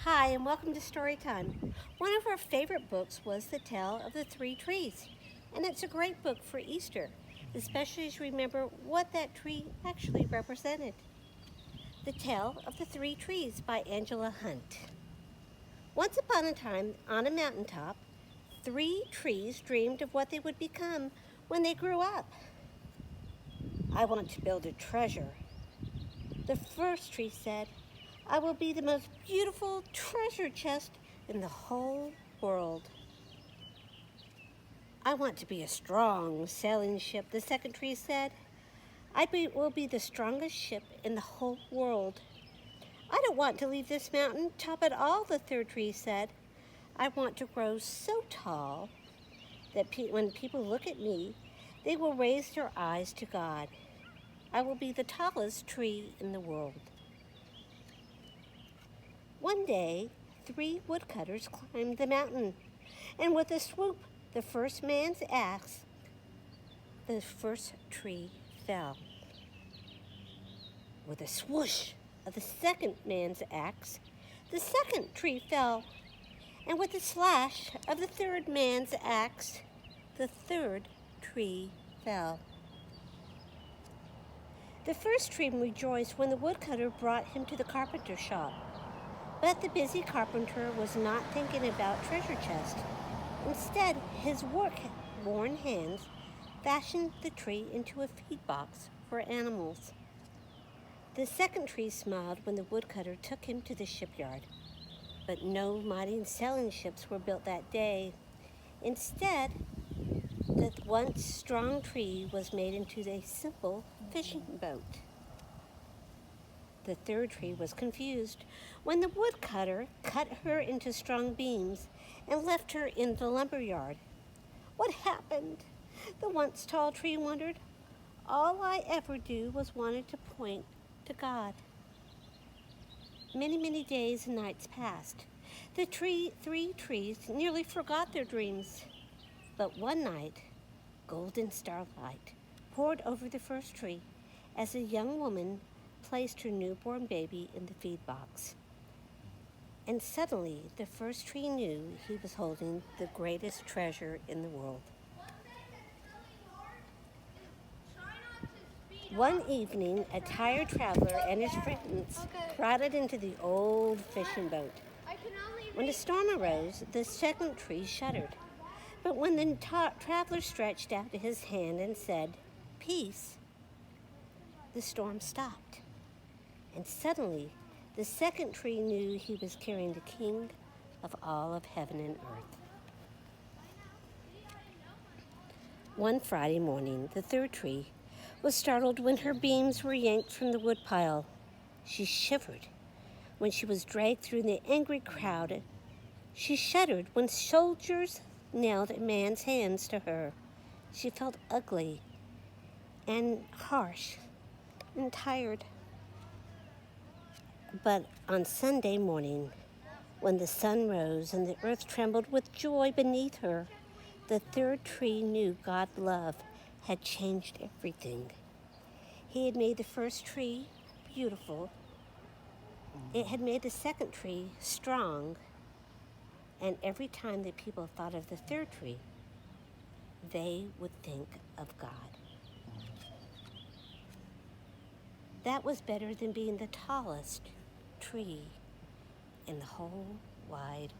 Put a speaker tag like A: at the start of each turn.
A: Hi, and welcome to Storytime. One of our favorite books was The Tale of the Three Trees, and it's a great book for Easter, especially as you remember what that tree actually represented. The Tale of the Three Trees by Angela Hunt. Once upon a time, on a mountaintop, three trees dreamed of what they would become when they grew up. I want to build a treasure. The first tree said, I will be the most beautiful treasure chest in the whole world. I want to be a strong sailing ship, the second tree said. Will be the strongest ship in the whole world. I don't want to leave this mountain top at all, the third tree said. I want to grow so tall that when people look at me, they will raise their eyes to God. I will be the tallest tree in the world. One day, three woodcutters climbed the mountain, and with a swoop, the first man's axe, the first tree fell. With a swoosh of the second man's axe, the second tree fell, and with a slash of the third man's axe, the third tree fell. The first tree rejoiced when the woodcutter brought him to the carpenter shop. But the busy carpenter was not thinking about treasure chest. Instead, his work-worn hands fashioned the tree into a feed box for animals. The second tree smiled when the woodcutter took him to the shipyard. But no mighty sailing ships were built that day. Instead, the once strong tree was made into a simple fishing boat. The third tree was confused when the woodcutter cut her into strong beams and left her in the lumber yard. What happened? The once tall tree wondered. All I ever do was wanted to point to God. Many days and nights passed. The three trees nearly forgot their dreams. But one night, golden starlight poured over the first tree as a young woman placed her newborn baby in the feed box. And suddenly, the first tree knew he was holding the greatest treasure in the world. One evening, a tired traveler and his friends crowded into the old fishing boat. When the storm arose, the second tree shuddered. But when the traveler stretched out his hand and said, "Peace," the storm stopped. And suddenly, the second tree knew he was carrying the King of all of heaven and earth. One Friday morning, the third tree was startled when her beams were yanked from the woodpile. She shivered when she was dragged through the angry crowd. She shuddered when soldiers nailed a man's hands to her. She felt ugly and harsh and tired. But on Sunday morning, when the sun rose and the earth trembled with joy beneath her, the third tree knew God's love had changed everything. He had made the first tree beautiful. It had made the second tree strong. And every time that people thought of the third tree, they would think of God. That was better than being the tallest tree in the whole wide